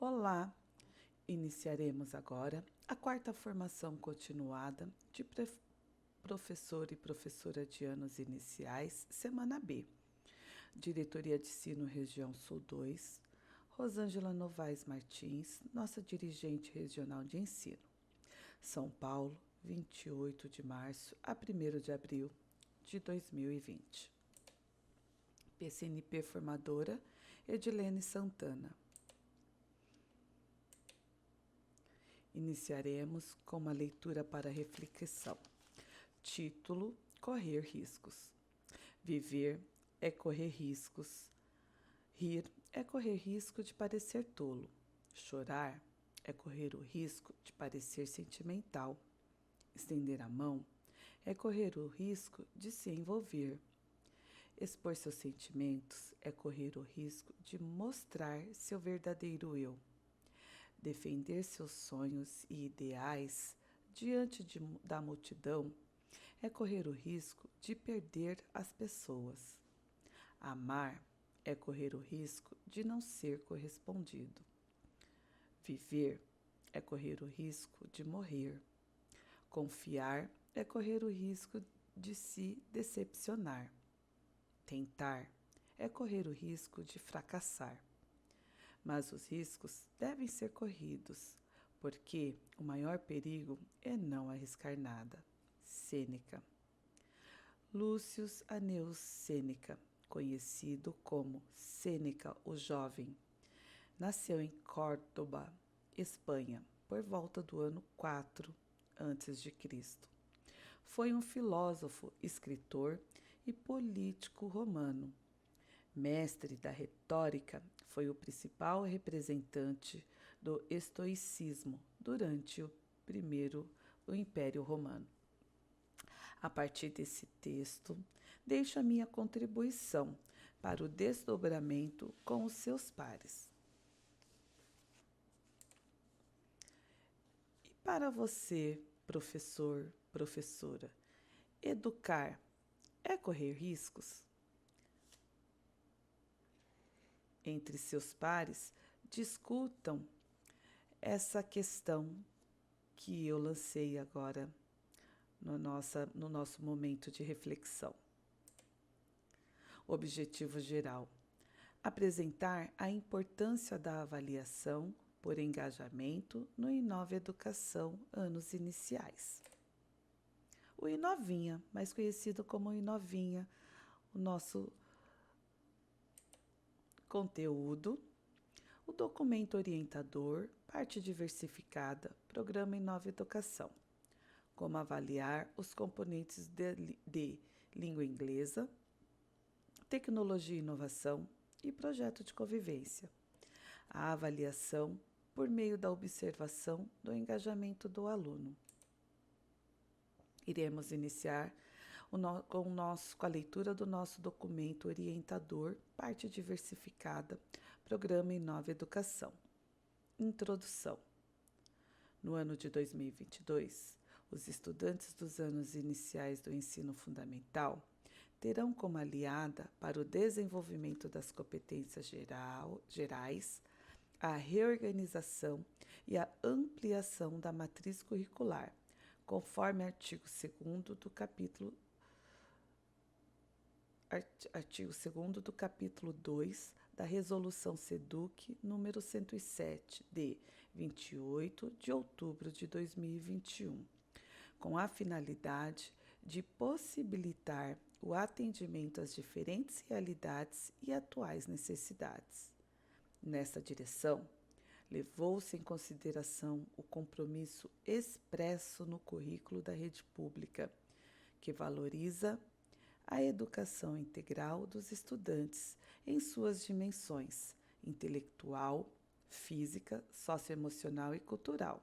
Olá! Iniciaremos agora a quarta formação continuada de professor e professora de anos iniciais, semana B. Diretoria de Ensino Região Sul 2, Rosângela Novaes Martins, nossa dirigente regional de ensino. São Paulo, 28 de março a 1º de abril de 2020. PCNP formadora, Edilene Santana. Iniciaremos com uma leitura para reflexão. Título: Correr riscos. Viver é correr riscos. Rir é correr risco de parecer tolo. Chorar é correr o risco de parecer sentimental. Estender a mão é correr o risco de se envolver. Expor seus sentimentos é correr o risco de mostrar seu verdadeiro eu. Defender seus sonhos e ideais diante da multidão é correr o risco de perder as pessoas. Amar é correr o risco de não ser correspondido. Viver é correr o risco de morrer. Confiar é correr o risco de se decepcionar. Tentar é correr o risco de fracassar. Mas os riscos devem ser corridos, porque o maior perigo é não arriscar nada. Sêneca. Lúcio Anneius Sêneca, conhecido como Sêneca o Jovem, nasceu em Córdoba, Espanha, por volta do ano 4 a.C. Foi um filósofo, escritor e político romano. Mestre da retórica, foi o principal representante do estoicismo durante o Império Romano. A partir desse texto, deixo a minha contribuição para o desdobramento com os seus pares. E para você, professor, professora, educar é correr riscos? Entre seus pares, discutam essa questão que eu lancei agora no nosso momento de reflexão. Objetivo geral: apresentar a importância da avaliação por engajamento no Inova Educação Anos Iniciais. O Inovinha, mais conhecido como Inovinha, o nosso conteúdo, o documento orientador, parte diversificada, programa Inova Educação. Como avaliar os componentes de língua inglesa, tecnologia e inovação e projeto de convivência. A avaliação por meio da observação do engajamento do aluno. Iremos iniciar com a leitura do nosso documento orientador, parte diversificada, programa Inova Educação. Introdução. No ano de 2022, os estudantes dos anos iniciais do ensino fundamental terão como aliada para o desenvolvimento das competências gerais a reorganização e a ampliação da matriz curricular, conforme artigo 2º do capítulo 2 da Resolução SEDUC número 107, de 28 de outubro de 2021, com a finalidade de possibilitar o atendimento às diferentes realidades e atuais necessidades. Nessa direção, levou-se em consideração o compromisso expresso no currículo da rede pública, que valoriza a educação integral dos estudantes em suas dimensões intelectual, física, socioemocional e cultural,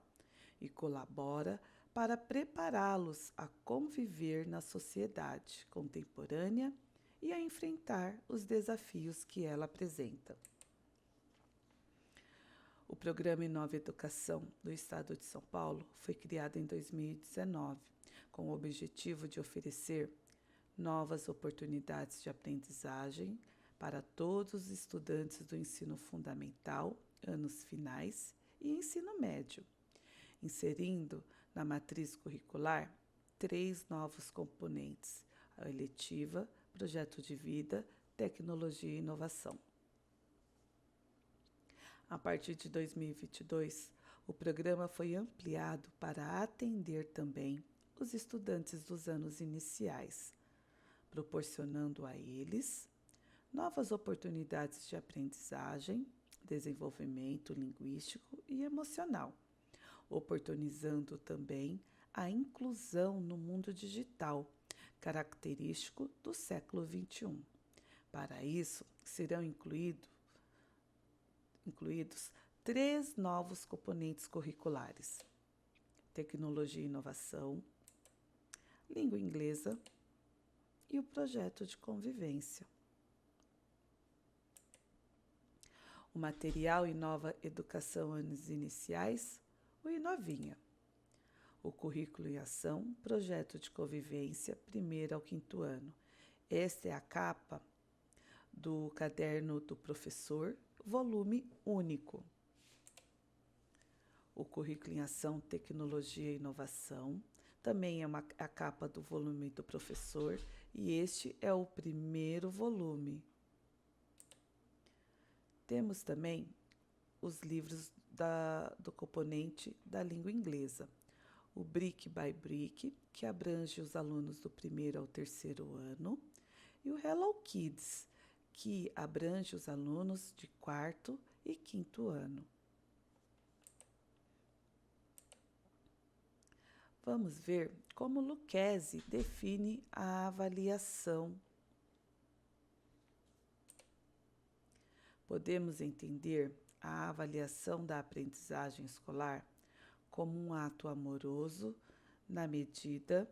e colabora para prepará-los a conviver na sociedade contemporânea e a enfrentar os desafios que ela apresenta. O Programa Inova Educação do Estado de São Paulo foi criado em 2019, com o objetivo de oferecer novas oportunidades de aprendizagem para todos os estudantes do ensino fundamental anos finais e ensino médio, inserindo na matriz curricular 3 novos componentes: a eletiva, projeto de vida, tecnologia e inovação. A partir de 2022, o programa foi ampliado para atender também os estudantes dos anos iniciais, proporcionando a eles novas oportunidades de aprendizagem, desenvolvimento linguístico e emocional, oportunizando também a inclusão no mundo digital, característico do século XXI. Para isso, serão incluídos 3 novos componentes curriculares: tecnologia e inovação, língua inglesa e o projeto de convivência. O material Inova Educação Anos Iniciais, o Inovinha. O currículo em ação, projeto de convivência, 1º ao 5º ano. Esta é a capa do caderno do professor, volume único. O currículo em ação, tecnologia e inovação, também é a capa do volume do professor, e este é o 1º volume. Temos também os livros do componente da língua inglesa. O Brick by Brick, que abrange os alunos do 1º ao 3º ano, e o Hello Kids, que abrange os alunos de 4º e 5º ano. Vamos ver como Lucchesi define a avaliação. Podemos entender a avaliação da aprendizagem escolar como um ato amoroso na medida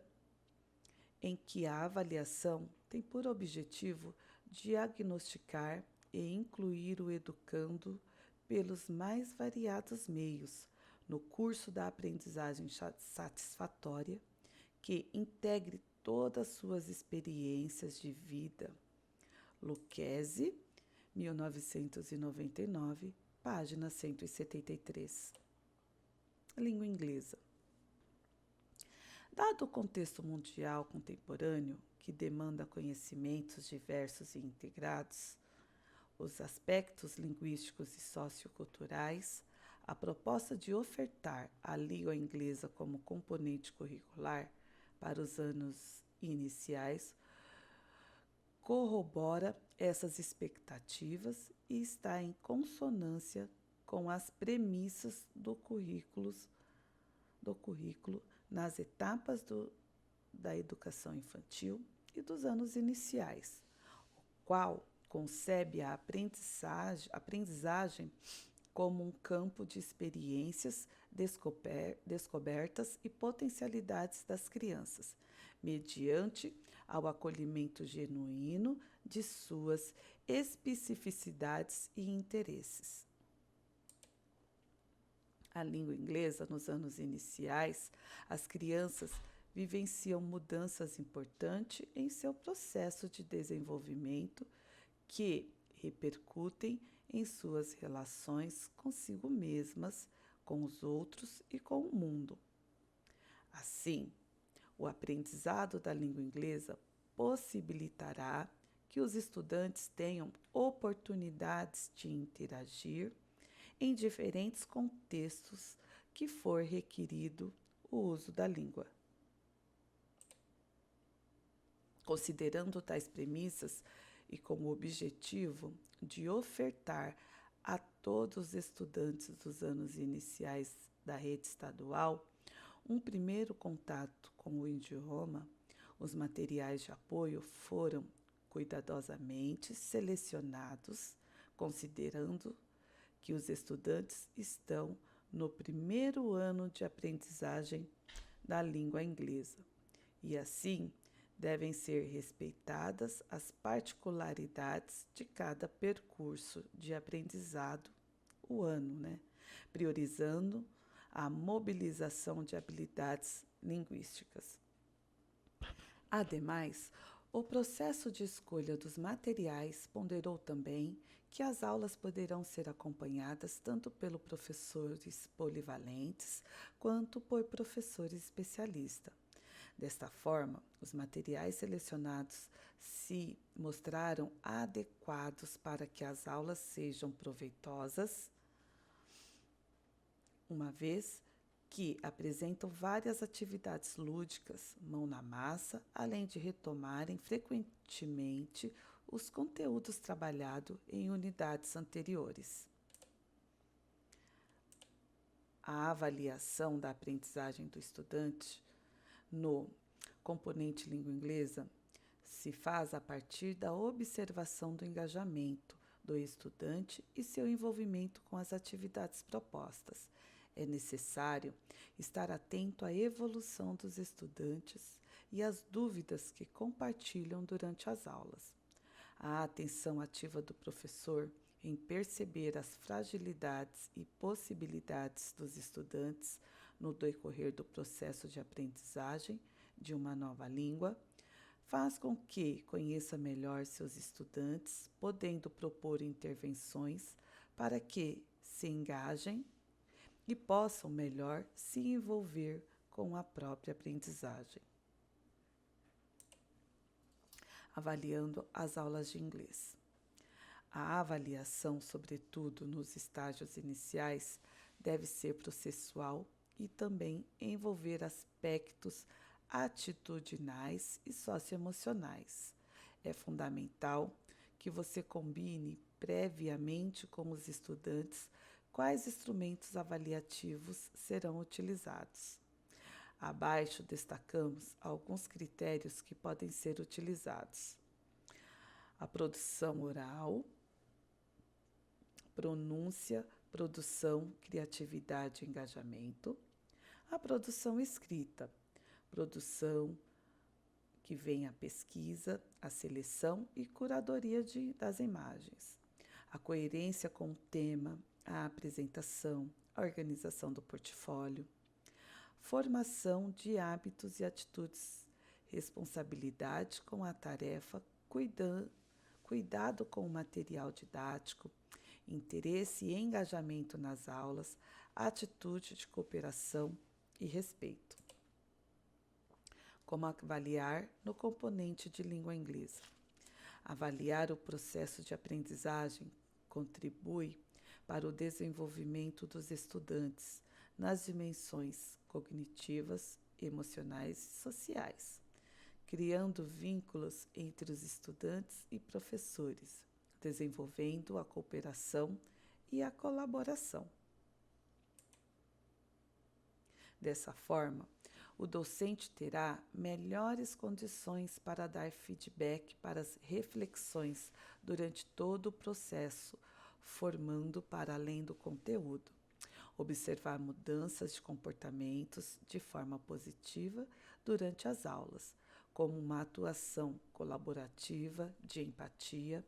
em que a avaliação tem por objetivo diagnosticar e incluir o educando pelos mais variados meios no curso da aprendizagem satisfatória, que integre todas suas experiências de vida. Lucchesi, 1999, página 173. Língua inglesa. Dado o contexto mundial contemporâneo, que demanda conhecimentos diversos e integrados, os aspectos linguísticos e socioculturais, a proposta de ofertar a língua inglesa como componente curricular para os anos iniciais corrobora essas expectativas e está em consonância com as premissas do currículo nas etapas da educação infantil e dos anos iniciais, o qual concebe a aprendizagem como um campo de experiências, descobertas e potencialidades das crianças, mediante ao acolhimento genuíno de suas especificidades e interesses. A língua inglesa, nos anos iniciais, as crianças vivenciam mudanças importantes em seu processo de desenvolvimento que repercutem em suas relações consigo mesmas, com os outros e com o mundo. Assim, o aprendizado da língua inglesa possibilitará que os estudantes tenham oportunidades de interagir em diferentes contextos que for requerido o uso da língua. Considerando tais premissas e com o objetivo de ofertar a todos os estudantes dos anos iniciais da rede estadual um primeiro contato com o idioma, os materiais de apoio foram cuidadosamente selecionados, considerando que os estudantes estão no 1º ano de aprendizagem da língua inglesa e, assim, devem ser respeitadas as particularidades de cada percurso de aprendizado, o ano, priorizando a mobilização de habilidades linguísticas. Ademais, O processo de escolha dos materiais ponderou também que as aulas poderão ser acompanhadas tanto pelos professores polivalentes quanto por professores especialistas. Desta forma, os materiais selecionados se mostraram adequados para que as aulas sejam proveitosas, uma vez que apresentam várias atividades lúdicas, mão na massa, além de retomarem frequentemente os conteúdos trabalhados em unidades anteriores. A avaliação da aprendizagem do estudante no componente língua inglesa se faz a partir da observação do engajamento do estudante e seu envolvimento com as atividades propostas. É necessário estar atento à evolução dos estudantes e às dúvidas que compartilham durante as aulas. A atenção ativa do professor em perceber as fragilidades e possibilidades dos estudantes no decorrer do processo de aprendizagem de uma nova língua faz com que conheça melhor seus estudantes, podendo propor intervenções para que se engajem e possam melhor se envolver com a própria aprendizagem. Avaliando as aulas de inglês. A avaliação, sobretudo nos estágios iniciais, deve ser processual e também envolver aspectos atitudinais e socioemocionais. É fundamental que você combine previamente com os estudantes quais instrumentos avaliativos serão utilizados. Abaixo destacamos alguns critérios que podem ser utilizados: a produção oral, pronúncia, produção, criatividade e engajamento; a produção escrita, produção que vem a pesquisa, a seleção e curadoria das imagens; a coerência com o tema, a apresentação, a organização do portfólio; formação de hábitos e atitudes, responsabilidade com a tarefa, cuidado com o material didático, interesse e engajamento nas aulas, atitude de cooperação e respeito. Como avaliar no componente de língua inglesa? Avaliar o processo de aprendizagem contribui para o desenvolvimento dos estudantes nas dimensões cognitivas, emocionais e sociais, criando vínculos entre os estudantes e professores, desenvolvendo a cooperação e a colaboração. Dessa forma, o docente terá melhores condições para dar feedback para as reflexões durante todo o processo, formando para além do conteúdo. Observar mudanças de comportamentos de forma positiva durante as aulas, como uma atuação colaborativa de empatia,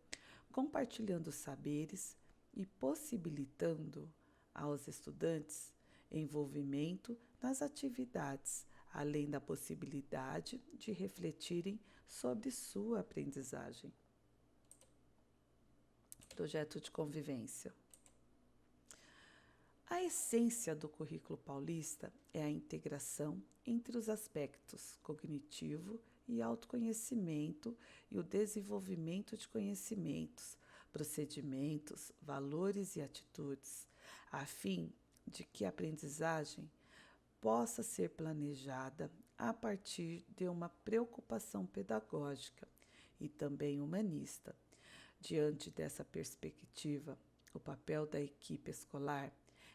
compartilhando saberes e possibilitando aos estudantes envolvimento nas atividades, além da possibilidade de refletirem sobre sua aprendizagem. Projeto de convivência. A essência do currículo paulista é a integração entre os aspectos cognitivo e autoconhecimento e o desenvolvimento de conhecimentos, procedimentos, valores e atitudes, a fim de que a aprendizagem possa ser planejada a partir de uma preocupação pedagógica e também humanista. Diante dessa perspectiva, o papel da equipe escolar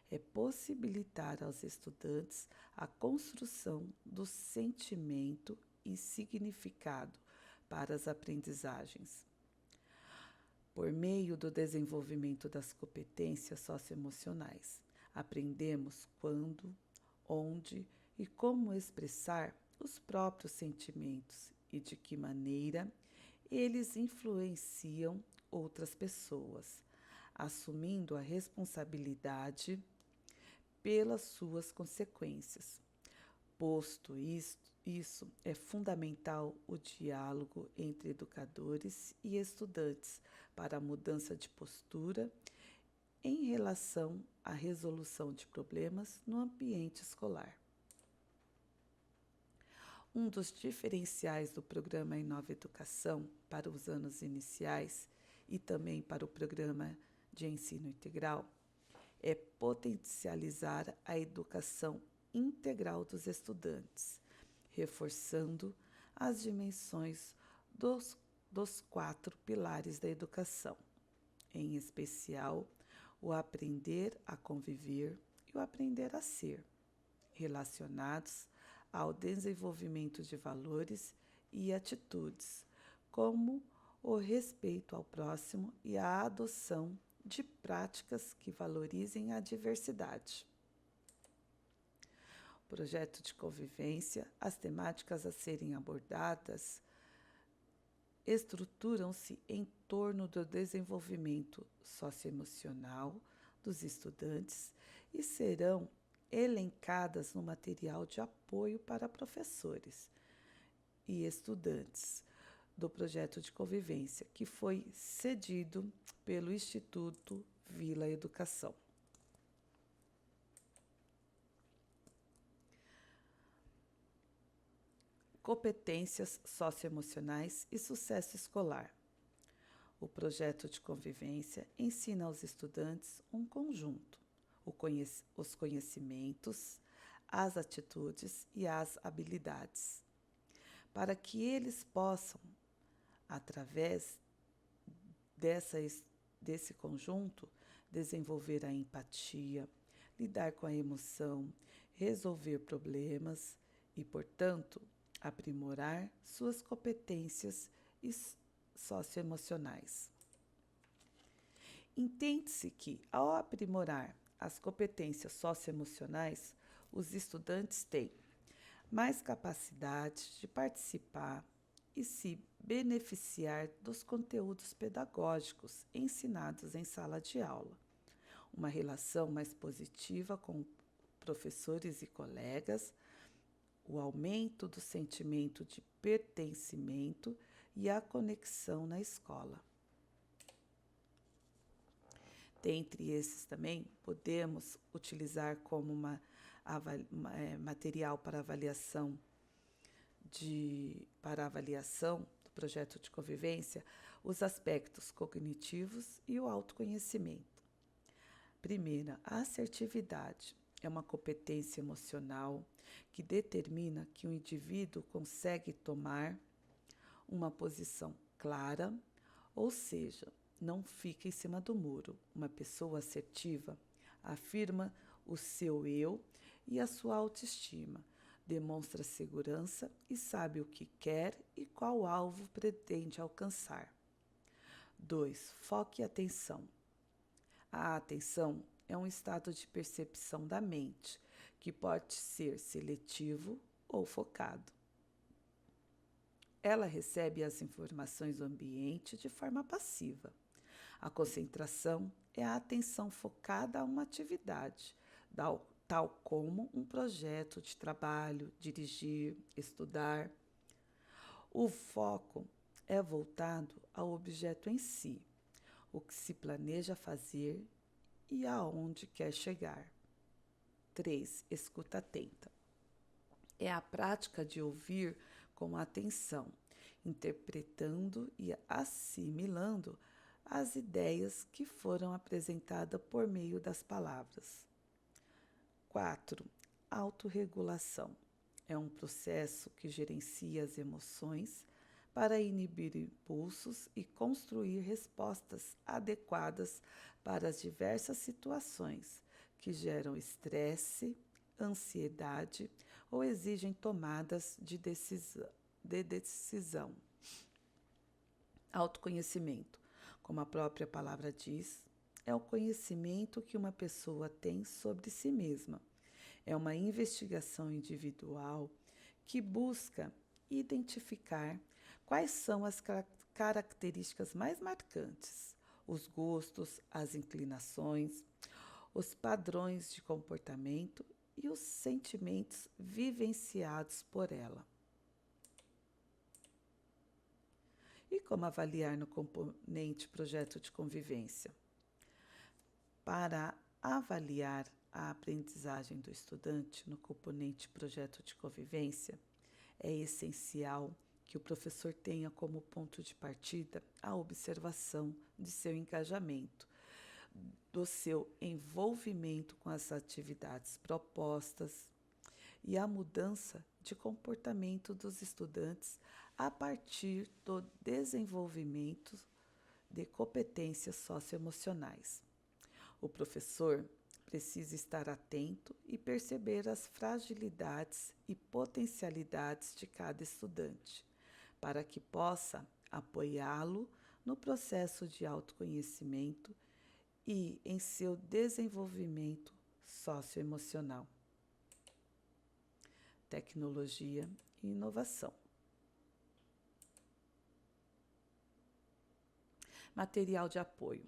é possibilitar aos estudantes a construção do sentimento e significado para as aprendizagens. Por meio do desenvolvimento das competências socioemocionais, aprendemos quando, onde e como expressar os próprios sentimentos e de que maneira eles influenciam outras pessoas, assumindo a responsabilidade pelas suas consequências. Posto isto, isso é fundamental o diálogo entre educadores e estudantes para a mudança de postura em relação à resolução de problemas no ambiente escolar. Um dos diferenciais do programa Inova Educação para os anos iniciais e também para o programa de ensino integral é potencializar a educação integral dos estudantes, reforçando as dimensões dos 4 pilares da educação, em especial o aprender a conviver e o aprender a ser, relacionados ao desenvolvimento de valores e atitudes, como o respeito ao próximo e a adoção de práticas que valorizem a diversidade. Projeto de convivência, as temáticas a serem abordadas estruturam-se em torno do desenvolvimento socioemocional dos estudantes e serão elencadas no material de apoio para professores e estudantes do projeto de convivência, que foi cedido pelo Instituto Vila Educação. Competências socioemocionais e sucesso escolar. O projeto de convivência ensina aos estudantes um conjunto, os conhecimentos, as atitudes e as habilidades, para que eles possam, através desse conjunto, desenvolver a empatia, lidar com a emoção, resolver problemas e, portanto, aprimorar suas competências socioemocionais. Entende-se que, ao aprimorar as competências socioemocionais, os estudantes têm mais capacidade de participar e se beneficiar dos conteúdos pedagógicos ensinados em sala de aula, uma relação mais positiva com professores e colegas, o aumento do sentimento de pertencimento e a conexão na escola. Dentre esses também, podemos utilizar como material para avaliação do projeto de convivência os aspectos cognitivos e o autoconhecimento. Primeira, a assertividade é uma competência emocional que determina que o indivíduo consegue tomar uma posição clara, ou seja, não fica em cima do muro. Uma pessoa assertiva afirma o seu eu e a sua autoestima, demonstra segurança e sabe o que quer e qual alvo pretende alcançar. 2. Foco e atenção. A atenção é um estado de percepção da mente, que pode ser seletivo ou focado. Ela recebe as informações do ambiente de forma passiva. A concentração é a atenção focada a uma atividade, tal como um projeto de trabalho, dirigir, estudar. O foco é voltado ao objeto em si, o que se planeja fazer e aonde quer chegar. 3. Escuta atenta. É a prática de ouvir com atenção, interpretando e assimilando as ideias que foram apresentadas por meio das palavras. 4. Autorregulação. É um processo que gerencia as emoções para inibir impulsos e construir respostas adequadas para as diversas situações que geram estresse, ansiedade ou exigem tomadas de decisão. Autoconhecimento, como a própria palavra diz, é o conhecimento que uma pessoa tem sobre si mesma. É uma investigação individual que busca identificar quais são as características mais marcantes, os gostos, as inclinações, os padrões de comportamento e os sentimentos vivenciados por ela. E como avaliar no componente projeto de convivência? Para avaliar a aprendizagem do estudante no componente projeto de convivência, é essencial que o professor tenha como ponto de partida a observação de seu engajamento, do seu envolvimento com as atividades propostas e a mudança de comportamento dos estudantes a partir do desenvolvimento de competências socioemocionais. O professor precisa estar atento e perceber as fragilidades e potencialidades de cada estudante, para que possa apoiá-lo no processo de autoconhecimento e em seu desenvolvimento socioemocional. Tecnologia e inovação. Material de apoio.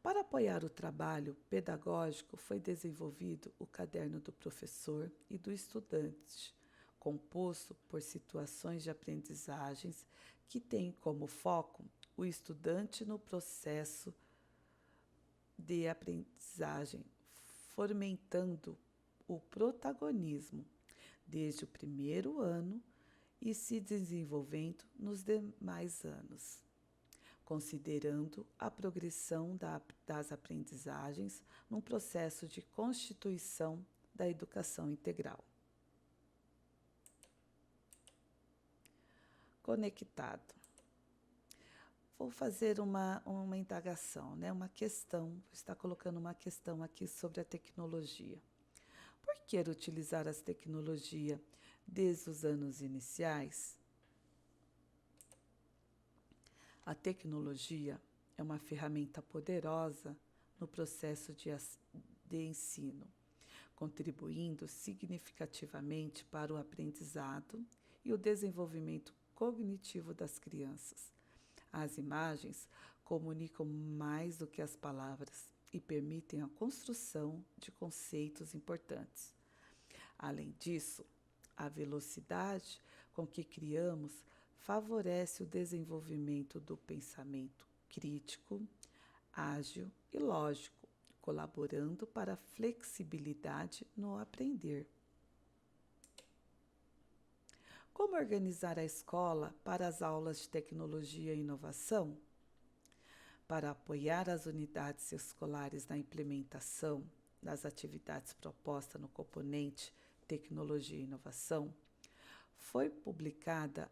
Para apoiar o trabalho pedagógico, foi desenvolvido o caderno do professor e do estudante, composto por situações de aprendizagens que têm como foco o estudante no processo de aprendizagem, fomentando o protagonismo desde o primeiro ano e se desenvolvendo nos demais anos, considerando a progressão das aprendizagens num processo de constituição da educação integral. Conectado. Vou fazer uma indagação, uma questão, vou estar colocando uma questão aqui sobre a tecnologia. Por que utilizar as tecnologias desde os anos iniciais? A tecnologia é uma ferramenta poderosa no processo de ensino, contribuindo significativamente para o aprendizado e o desenvolvimento cognitivo das crianças. As imagens comunicam mais do que as palavras e permitem a construção de conceitos importantes. Além disso, a velocidade com que criamos favorece o desenvolvimento do pensamento crítico, ágil e lógico, colaborando para a flexibilidade no aprender. Como organizar a escola para as aulas de tecnologia e inovação? Para apoiar as unidades escolares na implementação das atividades propostas no componente Tecnologia e Inovação, foi publicada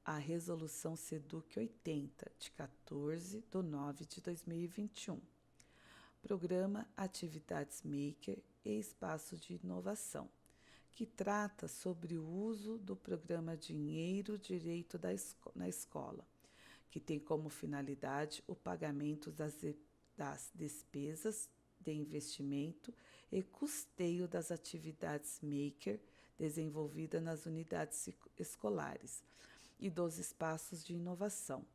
a Resolução SEDUC 80, de 14/9/2021, Programa Atividades Maker e Espaço de Inovação, que trata sobre o uso do programa Dinheiro Direito na escola, que tem como finalidade o pagamento das despesas de investimento e custeio das atividades Maker desenvolvidas nas unidades escolares e dos espaços de inovação,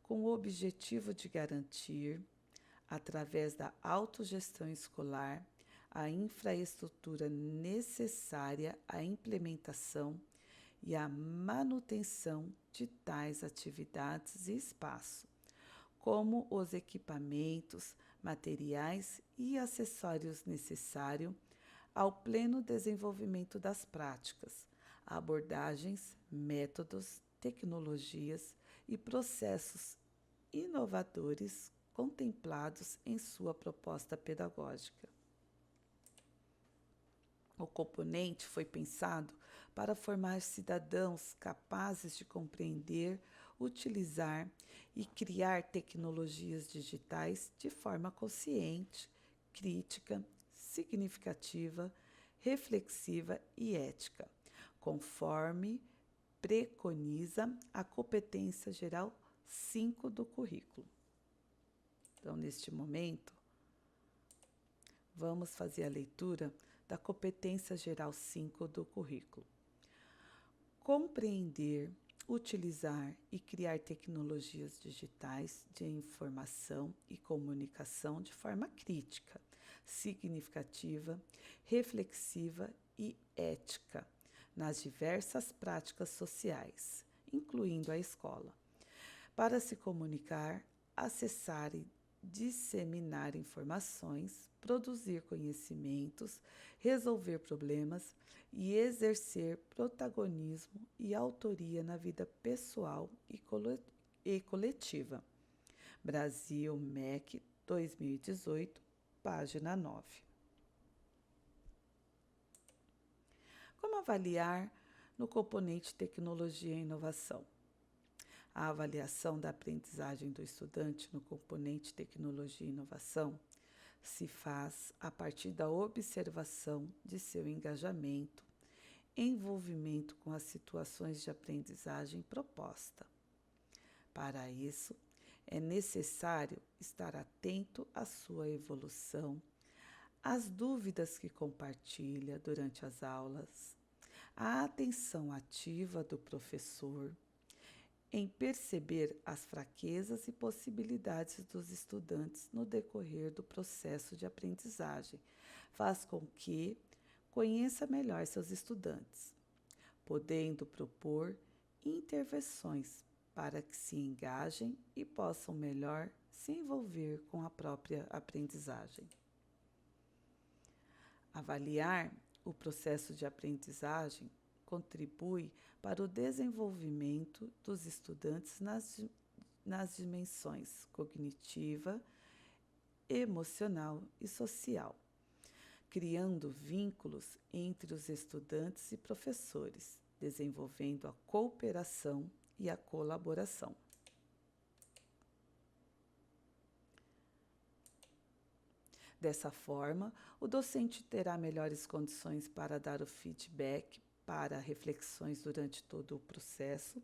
com o objetivo de garantir, através da autogestão escolar, a infraestrutura necessária à implementação e à manutenção de tais atividades e espaço, como os equipamentos, materiais e acessórios necessários ao pleno desenvolvimento das práticas, abordagens, métodos, tecnologias e processos inovadores contemplados em sua proposta pedagógica. O componente foi pensado para formar cidadãos capazes de compreender, utilizar e criar tecnologias digitais de forma consciente, crítica, significativa, reflexiva e ética, conforme preconiza a competência geral 5 do currículo. Então, neste momento, vamos fazer a leitura da competência geral 5 do currículo. Compreender, utilizar e criar tecnologias digitais de informação e comunicação de forma crítica, significativa, reflexiva e ética nas diversas práticas sociais, incluindo a escola, para se comunicar, acessar e disseminar informações, produzir conhecimentos, resolver problemas e exercer protagonismo e autoria na vida pessoal e coletiva. Brasil, MEC, 2018, página 9. Como avaliar no componente tecnologia e inovação? A avaliação da aprendizagem do estudante no componente tecnologia e inovação se faz a partir da observação de seu engajamento, envolvimento com as situações de aprendizagem proposta. Para isso, é necessário estar atento à sua evolução, às dúvidas que compartilha durante as aulas, à atenção ativa do professor, em perceber as fraquezas e possibilidades dos estudantes no decorrer do processo de aprendizagem, faz com que conheça melhor seus estudantes, podendo propor intervenções para que se engajem e possam melhor se envolver com a própria aprendizagem. Avaliar o processo de aprendizagem contribui para o desenvolvimento dos estudantes nas dimensões cognitiva, emocional e social, criando vínculos entre os estudantes e professores, desenvolvendo a cooperação e a colaboração. Dessa forma, o docente terá melhores condições para dar o feedback para reflexões durante todo o processo,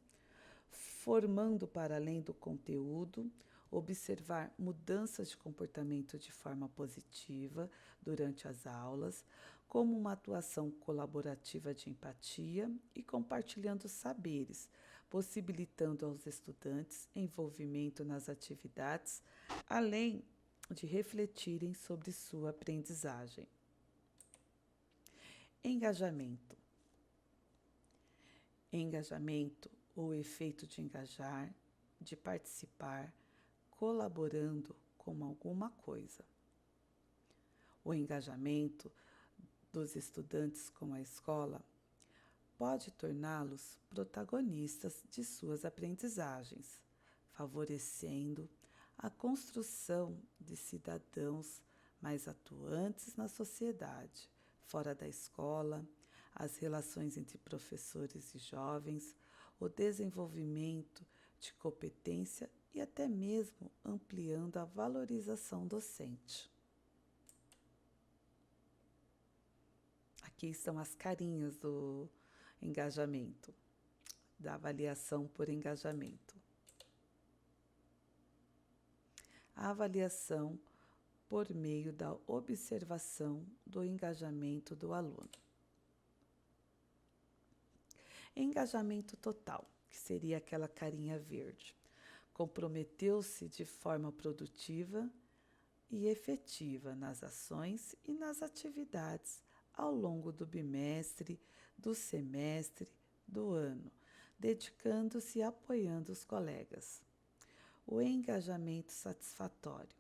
formando para além do conteúdo, observar mudanças de comportamento de forma positiva durante as aulas, como uma atuação colaborativa de empatia e compartilhando saberes, possibilitando aos estudantes envolvimento nas atividades, além de refletirem sobre sua aprendizagem. Engajamento. Engajamento, ou efeito de engajar, de participar, colaborando com alguma coisa. O engajamento dos estudantes com a escola pode torná-los protagonistas de suas aprendizagens, favorecendo a construção de cidadãos mais atuantes na sociedade, fora da escola, as relações entre professores e jovens, o desenvolvimento de competência e até mesmo ampliando a valorização docente. Aqui estão as carinhas do engajamento, da avaliação por engajamento. A avaliação por meio da observação do engajamento do aluno. Engajamento total, que seria aquela carinha verde. Comprometeu-se de forma produtiva e efetiva nas ações e nas atividades ao longo do bimestre, do semestre, do ano, dedicando-se e apoiando os colegas. O engajamento satisfatório.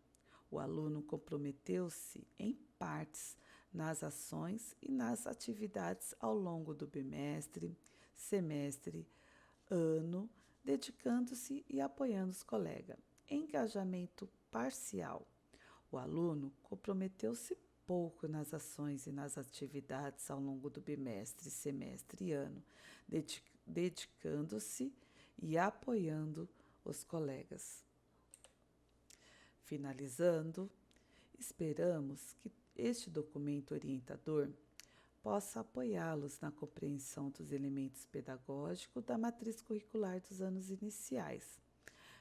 O aluno comprometeu-se em partes nas ações e nas atividades ao longo do bimestre, semestre, ano, dedicando-se e apoiando os colegas. Engajamento parcial. O aluno comprometeu-se pouco nas ações e nas atividades ao longo do bimestre, semestre e ano, dedicando-se e apoiando os colegas. Finalizando, esperamos que este documento orientador possa apoiá-los na compreensão dos elementos pedagógicos da matriz curricular dos anos iniciais,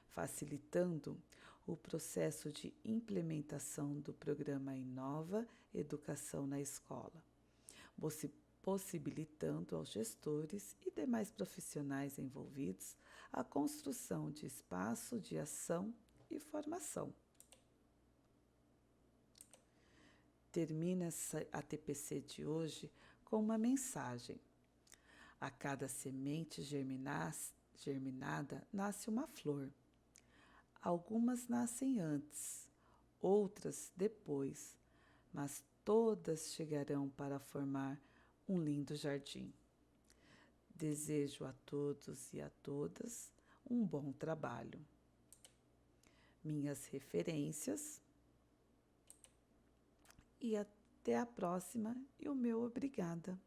facilitando o processo de implementação do programa Inova Educação na Escola, possibilitando aos gestores e demais profissionais envolvidos a construção de espaço de ação e formação. Termina a TPC de hoje com uma mensagem. A cada semente germinada nasce uma flor. Algumas nascem antes, outras depois, mas todas chegarão para formar um lindo jardim. Desejo a todos e a todas um bom trabalho. Minhas referências e até a próxima e o meu obrigada.